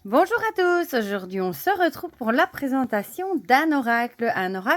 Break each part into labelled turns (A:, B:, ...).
A: Bonjour à tous, aujourd'hui on se retrouve pour la présentation d'un oracle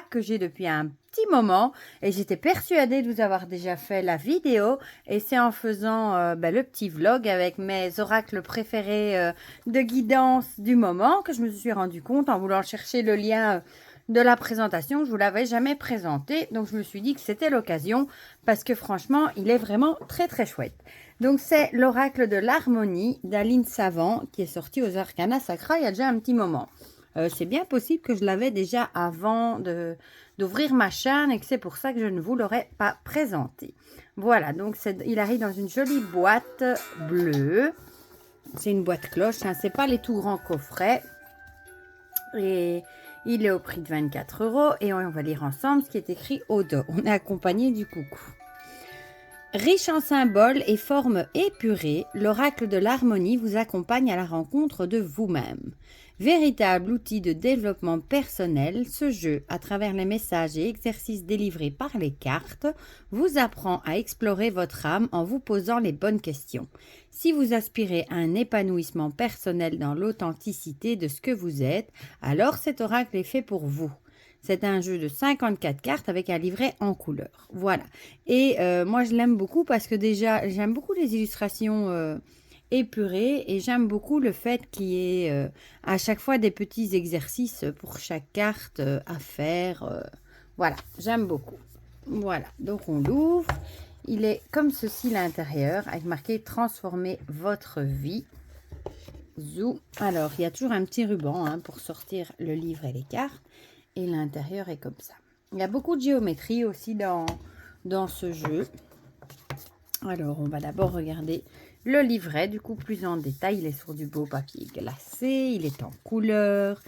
A: que j'ai depuis un petit moment et j'étais persuadée de vous avoir déjà fait la vidéo et c'est en faisant le petit vlog avec mes oracles préférés de guidance du moment que je me suis rendu compte en voulant chercher le lien de la présentation, je vous l'avais jamais présenté, donc je me suis dit que c'était l'occasion parce que franchement il est vraiment très très chouette. Donc, c'est l'oracle de l'harmonie d'Aline Savant qui est sorti aux Arcana Sacra il y a déjà un petit moment. C'est bien possible que je l'avais déjà avant d'ouvrir ma chaîne et que c'est pour ça que je ne vous l'aurais pas présenté. Voilà, donc il arrive dans une jolie boîte bleue. C'est une boîte cloche, hein, c'est pas les tout grands coffrets. Et il est au prix de 24 € et on va lire ensemble ce qui est écrit au dos. On est accompagné du coucou. Riche en symboles et formes épurées, l'oracle de l'harmonie vous accompagne à la rencontre de vous-même. Véritable outil de développement personnel, ce jeu, à travers les messages et exercices délivrés par les cartes, vous apprend à explorer votre âme en vous posant les bonnes questions. Si vous aspirez à un épanouissement personnel dans l'authenticité de ce que vous êtes, alors cet oracle est fait pour vous. C'est un jeu de 54 cartes avec un livret en couleur. Voilà. Et moi, je l'aime beaucoup parce que déjà, j'aime beaucoup les illustrations épurées et j'aime beaucoup le fait qu'il y ait à chaque fois des petits exercices pour chaque carte à faire. Voilà, j'aime beaucoup. Voilà, donc on l'ouvre. Il est comme ceci l'intérieur avec marqué « Transformer votre vie ». Zou. Alors, il y a toujours un petit ruban hein, pour sortir le livre et les cartes. Et l'intérieur est comme ça. Il y a beaucoup de géométrie aussi dans ce jeu. Alors, on va d'abord regarder le livret, du coup, plus en détail. Il est sur du beau papier glacé, il est en couleur.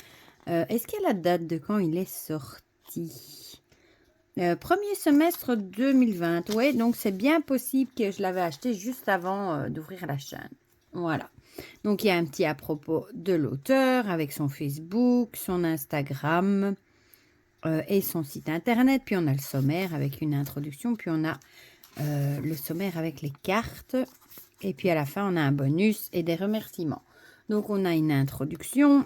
A: Est-ce qu'il y a la date de quand il est sorti? Premier semestre 2020. Oui, donc c'est bien possible que je l'avais acheté juste avant d'ouvrir la chaîne. Voilà. Donc, il y a un petit à propos de l'auteur avec son Facebook, son Instagram et son site internet. Puis on a le sommaire avec une introduction. Puis on a le sommaire avec les cartes. Et puis à la fin, on a un bonus et des remerciements. Donc on a une introduction.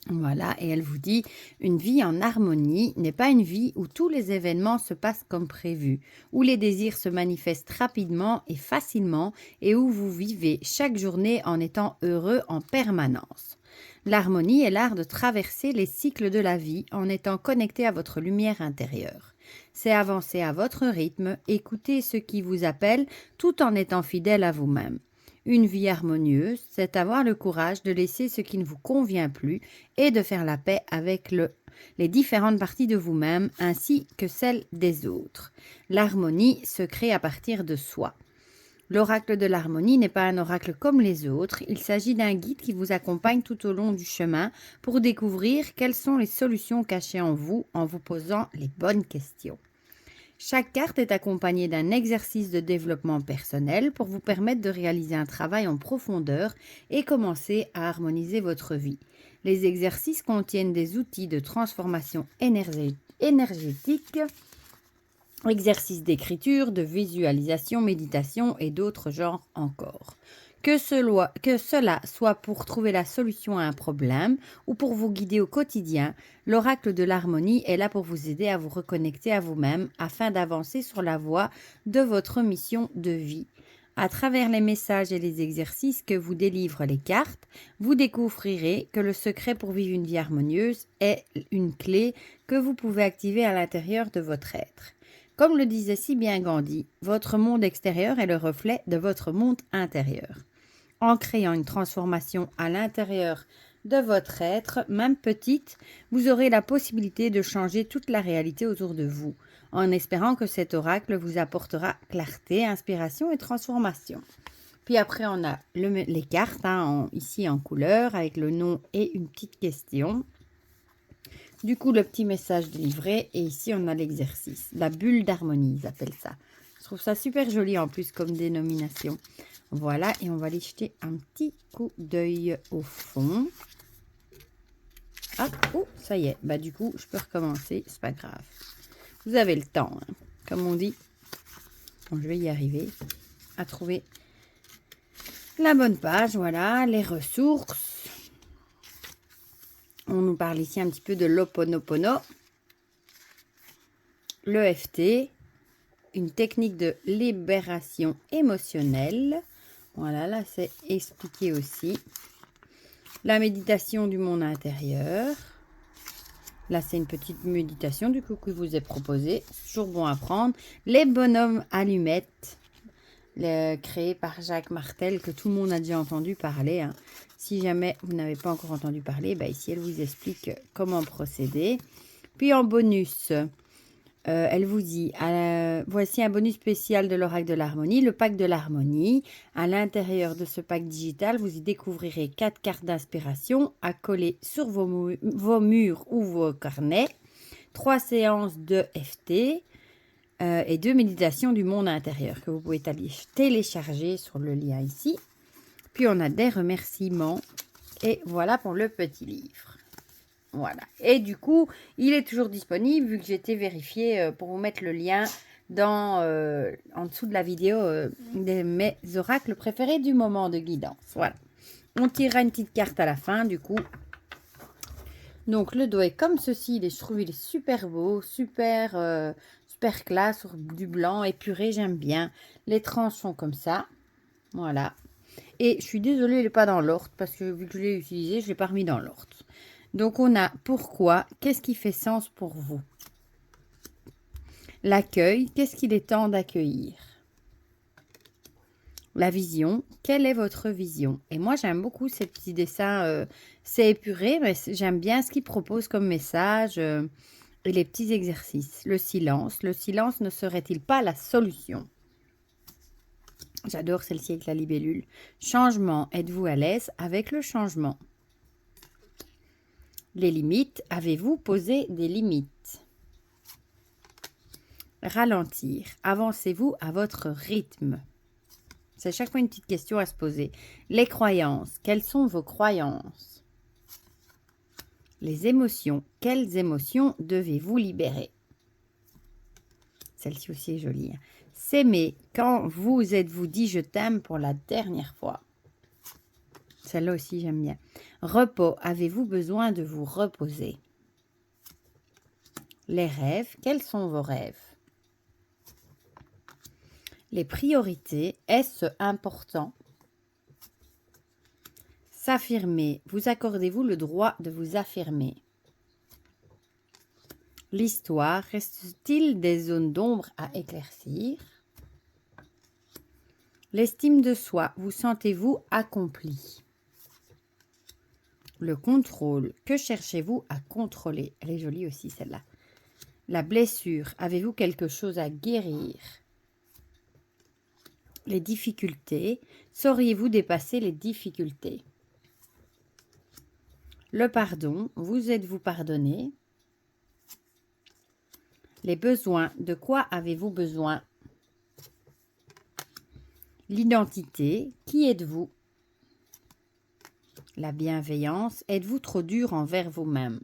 A: Voilà, et elle vous dit « Une vie en harmonie n'est pas une vie où tous les événements se passent comme prévu, où les désirs se manifestent rapidement et facilement et où vous vivez chaque journée en étant heureux en permanence. L'harmonie est l'art de traverser les cycles de la vie en étant connecté à votre lumière intérieure. C'est avancer à votre rythme, écouter ce qui vous appelle tout en étant fidèle à vous-même. Une vie harmonieuse, c'est avoir le courage de laisser ce qui ne vous convient plus et de faire la paix avec les différentes parties de vous-même ainsi que celles des autres. L'harmonie se crée à partir de soi. L'oracle de l'harmonie n'est pas un oracle comme les autres, il s'agit d'un guide qui vous accompagne tout au long du chemin pour découvrir quelles sont les solutions cachées en vous posant les bonnes questions. Chaque carte est accompagnée d'un exercice de développement personnel pour vous permettre de réaliser un travail en profondeur et commencer à harmoniser votre vie. Les exercices contiennent des outils de transformation énergétique, exercices d'écriture, de visualisation, méditation et d'autres genres encore. Que cela soit pour trouver la solution à un problème ou pour vous guider au quotidien, l'oracle de l'harmonie est là pour vous aider à vous reconnecter à vous-même afin d'avancer sur la voie de votre mission de vie. À travers les messages et les exercices que vous délivrent les cartes, vous découvrirez que le secret pour vivre une vie harmonieuse est une clé que vous pouvez activer à l'intérieur de votre être. Comme le disait si bien Gandhi, votre monde extérieur est le reflet de votre monde intérieur. En créant une transformation à l'intérieur de votre être, même petite, vous aurez la possibilité de changer toute la réalité autour de vous, en espérant que cet oracle vous apportera clarté, inspiration et transformation. Puis après, on a les cartes, ici en couleur, avec le nom et une petite question. Du coup, le petit message délivré, et ici, on a l'exercice. La bulle d'harmonie, ils appellent ça. Je trouve ça super joli en plus comme dénomination. Voilà, et on va aller jeter un petit coup d'œil au fond. Ah, oh, ça y est. Bah du coup, je peux recommencer, c'est pas grave. Vous avez le temps, hein. Comme on dit. Bon, je vais y arriver à trouver La bonne page, voilà, les ressources. On nous parle ici un petit peu de l'Ho'oponopono. L'EFT, une technique de libération émotionnelle. Voilà, là c'est expliqué aussi. La méditation du monde intérieur. Là, c'est une petite méditation du coup qui vous est proposée. C'est toujours bon à prendre. Les bonhommes allumettes, créés par Jacques Martel, que tout le monde a déjà entendu parler. Hein. Si jamais vous n'avez pas encore entendu parler, bah ici, elle vous explique comment procéder. Puis en bonus, elle vous dit, voici un bonus spécial de l'oracle de l'harmonie, le pack de l'harmonie. À l'intérieur de ce pack digital, vous y découvrirez 4 cartes d'inspiration à coller sur vos murs ou vos carnets, 3 séances de FT et 2 méditations du monde intérieur que vous pouvez télécharger sur le lien ici. Puis on a des remerciements et voilà pour le petit livre. Voilà. Et du coup, il est toujours disponible vu que j'ai été vérifié pour vous mettre le lien en dessous de la vidéo de mes oracles préférés du moment de guidance. Voilà. On tirera une petite carte à la fin du coup. Donc le dos est comme ceci. Je trouve il est super beau, super classe, sur du blanc épuré. J'aime bien. Les tranches sont comme ça. Voilà. Et je suis désolée, il n'est pas dans l'ordre parce que vu que je l'ai utilisé, je ne l'ai pas remis dans l'ordre. Donc, on a pourquoi, qu'est-ce qui fait sens pour vous? L'accueil, qu'est-ce qu'il est temps d'accueillir? La vision, quelle est votre vision? Et moi, j'aime beaucoup ces petits dessins, c'est épuré, mais j'aime bien ce qu'ils proposent comme message et les petits exercices. Le silence ne serait-il pas la solution? J'adore celle-ci avec la libellule. Changement, êtes-vous à l'aise avec le changement? Les limites, avez-vous posé des limites? Ralentir, avancez-vous à votre rythme? C'est chaque fois une petite question à se poser. Les croyances, quelles sont vos croyances? Les émotions, quelles émotions devez-vous libérer? Celle-ci aussi est jolie. Hein. S'aimer, quand vous êtes-vous dit je t'aime pour la dernière fois? Celle-là aussi, j'aime bien. Repos, avez-vous besoin de vous reposer? Les rêves, quels sont vos rêves? Les priorités, est-ce important? S'affirmer, vous accordez-vous le droit de vous affirmer? L'histoire, reste-t-il des zones d'ombre à éclaircir? L'estime de soi, vous sentez-vous accompli? Le contrôle, que cherchez-vous à contrôler? Elle est jolie aussi celle-là. La blessure, avez-vous quelque chose à guérir? Les difficultés, sauriez-vous dépasser les difficultés? Le pardon, vous êtes-vous pardonné? Les besoins, de quoi avez-vous besoin? L'identité, qui êtes-vous? La bienveillance, êtes-vous trop dur envers vous-même?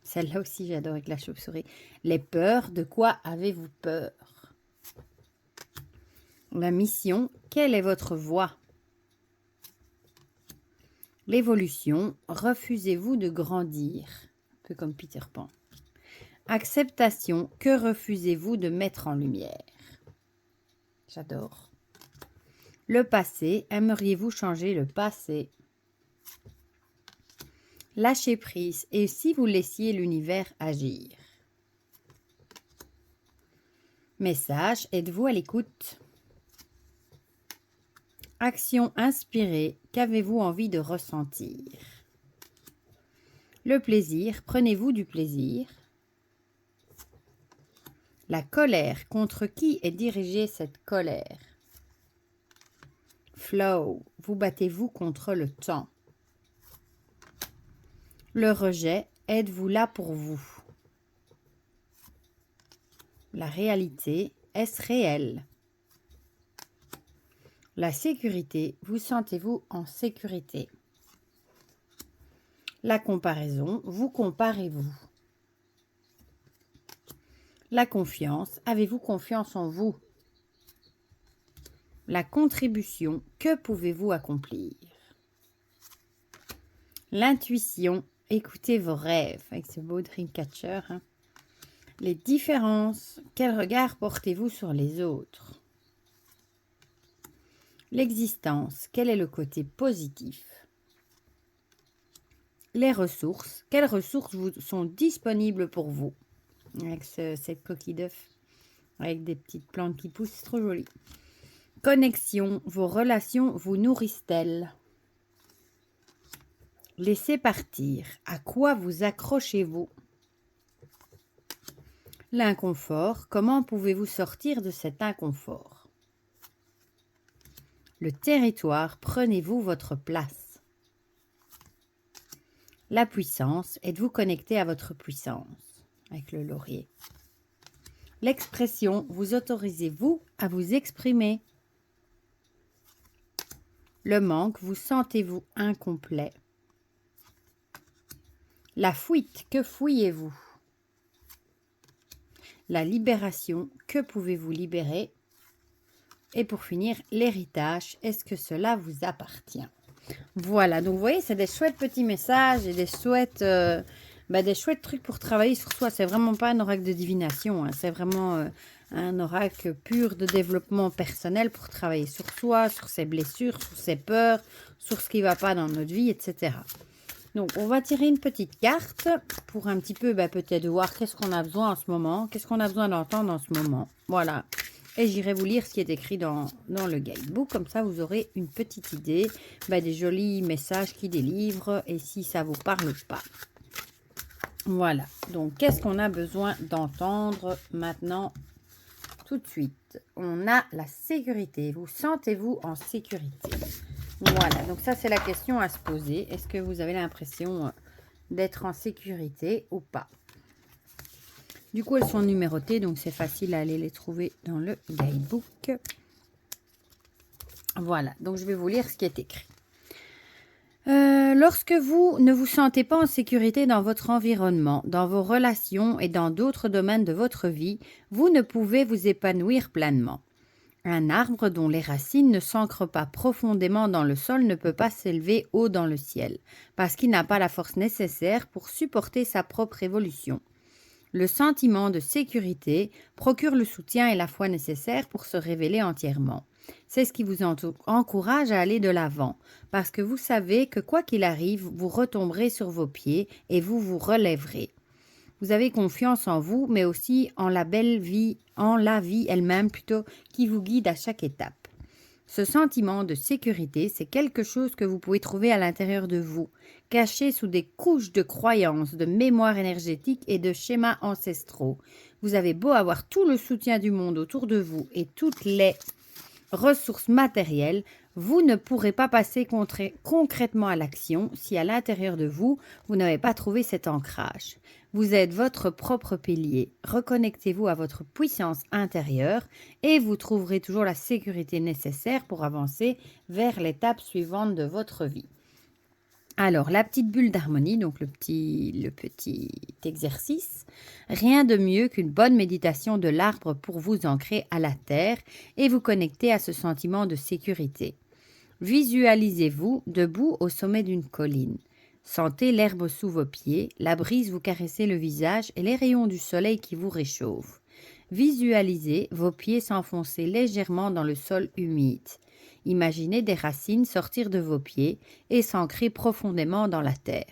A: Celle-là aussi, j'adore avec la chauve-souris. Les peurs, de quoi avez-vous peur? La mission, quelle est votre voie? L'évolution, refusez-vous de grandir? Un peu comme Peter Pan. Acceptation, que refusez-vous de mettre en lumière? J'adore. Le passé, aimeriez-vous changer le passé? Lâcher prise, et si vous laissiez l'univers agir? Message, êtes-vous à l'écoute? Action inspirée, qu'avez-vous envie de ressentir? Le plaisir, prenez-vous du plaisir? La colère, contre qui est dirigée cette colère? Flow, vous battez-vous contre le temps? Le rejet, êtes-vous là pour vous? La réalité, est-ce réel? La sécurité, vous sentez-vous en sécurité? La comparaison, vous comparez-vous? La confiance, avez-vous confiance en vous? La contribution, que pouvez-vous accomplir? L'intuition, écoutez vos rêves, avec ce beau Dreamcatcher. Hein. Les différences, quel regard portez-vous sur les autres? L'existence, quel est le côté positif? Les ressources, quelles ressources sont disponibles pour vous? Avec cette coquille d'œuf, avec des petites plantes qui poussent, c'est trop joli. Connexion, vos relations vous nourrissent-elles? Laissez partir, à quoi vous accrochez-vous? L'inconfort, comment pouvez-vous sortir de cet inconfort? Le territoire, prenez-vous votre place? La puissance, êtes-vous connecté à votre puissance? Avec le laurier. L'expression, vous autorisez-vous à vous exprimer? Le manque, vous sentez-vous incomplet? La fuite, que fouillez-vous? La libération, que pouvez-vous libérer? Et pour finir, l'héritage, est-ce que cela vous appartient? Voilà, donc vous voyez, c'est des chouettes petits messages et des chouettes trucs pour travailler sur soi. C'est vraiment pas un oracle de divination, hein. C'est vraiment un oracle pur de développement personnel pour travailler sur soi, sur ses blessures, sur ses peurs, sur ce qui ne va pas dans notre vie, etc. Donc, on va tirer une petite carte pour un petit peu peut-être voir qu'est-ce qu'on a besoin en ce moment, qu'est-ce qu'on a besoin d'entendre en ce moment. Voilà. Et j'irai vous lire ce qui est écrit dans le guidebook. Comme ça, vous aurez une petite idée des jolis messages qui délivrent et si ça vous parle pas. Voilà. Donc, qu'est-ce qu'on a besoin d'entendre maintenant tout de suite? On a la sécurité. Vous sentez-vous en sécurité? Voilà. Donc, ça, c'est la question à se poser. Est-ce que vous avez l'impression d'être en sécurité ou pas? Du coup, elles sont numérotées, donc c'est facile à aller les trouver dans le guidebook. Voilà, donc je vais vous lire ce qui est écrit. Lorsque vous ne vous sentez pas en sécurité dans votre environnement, dans vos relations et dans d'autres domaines de votre vie, vous ne pouvez vous épanouir pleinement. Un arbre dont les racines ne s'ancrent pas profondément dans le sol ne peut pas s'élever haut dans le ciel, parce qu'il n'a pas la force nécessaire pour supporter sa propre évolution. Le sentiment de sécurité procure le soutien et la foi nécessaires pour se révéler entièrement. C'est ce qui vous encourage à aller de l'avant, parce que vous savez que quoi qu'il arrive, vous retomberez sur vos pieds et vous vous relèverez. Vous avez confiance en vous, mais aussi en la belle vie, en la vie elle-même plutôt, qui vous guide à chaque étape. Ce sentiment de sécurité, c'est quelque chose que vous pouvez trouver à l'intérieur de vous, caché sous des couches de croyances, de mémoire énergétique et de schémas ancestraux. Vous avez beau avoir tout le soutien du monde autour de vous et toutes les ressources matérielles, vous ne pourrez pas passer concrètement à l'action si à l'intérieur de vous, vous n'avez pas trouvé cet ancrage. Vous êtes votre propre pilier. Reconnectez-vous à votre puissance intérieure et vous trouverez toujours la sécurité nécessaire pour avancer vers l'étape suivante de votre vie. Alors, la petite bulle d'harmonie, donc le petit exercice, rien de mieux qu'une bonne méditation de l'arbre pour vous ancrer à la terre et vous connecter à ce sentiment de sécurité. Visualisez-vous debout au sommet d'une colline. Sentez l'herbe sous vos pieds, la brise vous caresser le visage et les rayons du soleil qui vous réchauffent. Visualisez vos pieds s'enfoncer légèrement dans le sol humide. Imaginez des racines sortir de vos pieds et s'ancrer profondément dans la terre.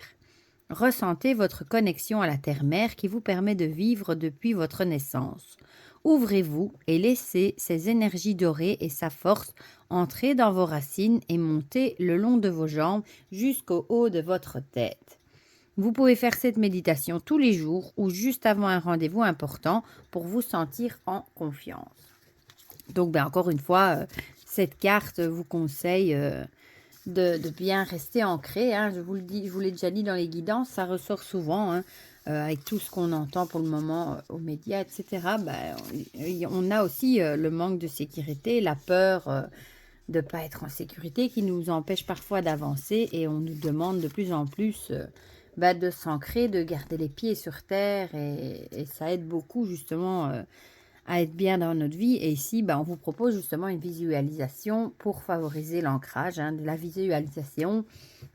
A: Ressentez votre connexion à la terre-mère qui vous permet de vivre depuis votre naissance. Ouvrez-vous et laissez ces énergies dorées et sa force entrer dans vos racines et monter le long de vos jambes jusqu'au haut de votre tête. Vous pouvez faire cette méditation tous les jours ou juste avant un rendez-vous important pour vous sentir en confiance. Donc, encore une fois, cette carte vous conseille de bien rester ancré. Hein. Je vous l'ai déjà dit dans les guidances, ça ressort souvent avec tout ce qu'on entend pour le moment aux médias, etc. On a aussi le manque de sécurité, la peur de ne pas être en sécurité qui nous empêche parfois d'avancer et on nous demande de plus en plus de s'ancrer, de garder les pieds sur terre et ça aide beaucoup justement à être bien dans notre vie. Et ici, on vous propose justement une visualisation pour favoriser l'ancrage. De la visualisation,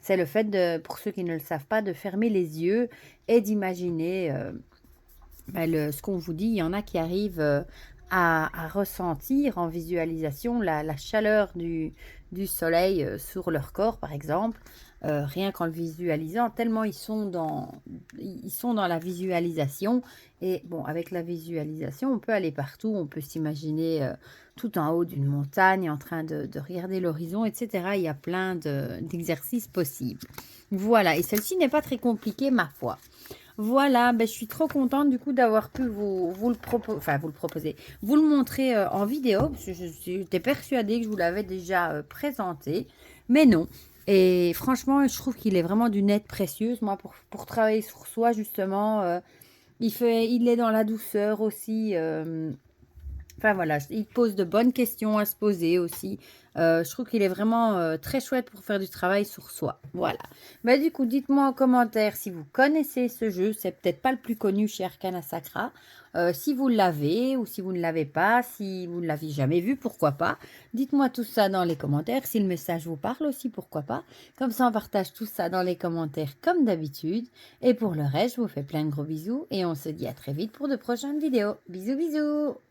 A: c'est le fait de, pour ceux qui ne le savent pas, de fermer les yeux et d'imaginer ce qu'on vous dit. Il y en a qui arrivent à ressentir en visualisation la chaleur du soleil sur leur corps, par exemple, rien qu'en le visualisant, tellement ils sont dans la visualisation. Et bon, avec la visualisation, on peut aller partout, on peut s'imaginer tout en haut d'une montagne, en train de regarder l'horizon, etc. Il y a plein d'exercices possibles. Voilà, et celle-ci n'est pas très compliquée, ma foi. Voilà, je suis trop contente du coup d'avoir pu vous le proposer, vous le montrer en vidéo, parce que j'étais persuadée que je vous l'avais déjà présenté, mais non. Et franchement, je trouve qu'il est vraiment d'une aide précieuse. Moi, pour travailler sur soi, justement, il est dans la douceur aussi. Enfin voilà, il pose de bonnes questions à se poser aussi. Je trouve qu'il est vraiment très chouette pour faire du travail sur soi. Voilà. Du coup, dites-moi en commentaire si vous connaissez ce jeu. C'est peut-être pas le plus connu chez Arcana Sacra. Si vous l'avez ou si vous ne l'avez pas, si vous ne l'avez jamais vu, pourquoi pas. Dites-moi tout ça dans les commentaires. Si le message vous parle aussi, pourquoi pas. Comme ça, on partage tout ça dans les commentaires comme d'habitude. Et pour le reste, je vous fais plein de gros bisous et on se dit à très vite pour de prochaines vidéos. Bisous, bisous!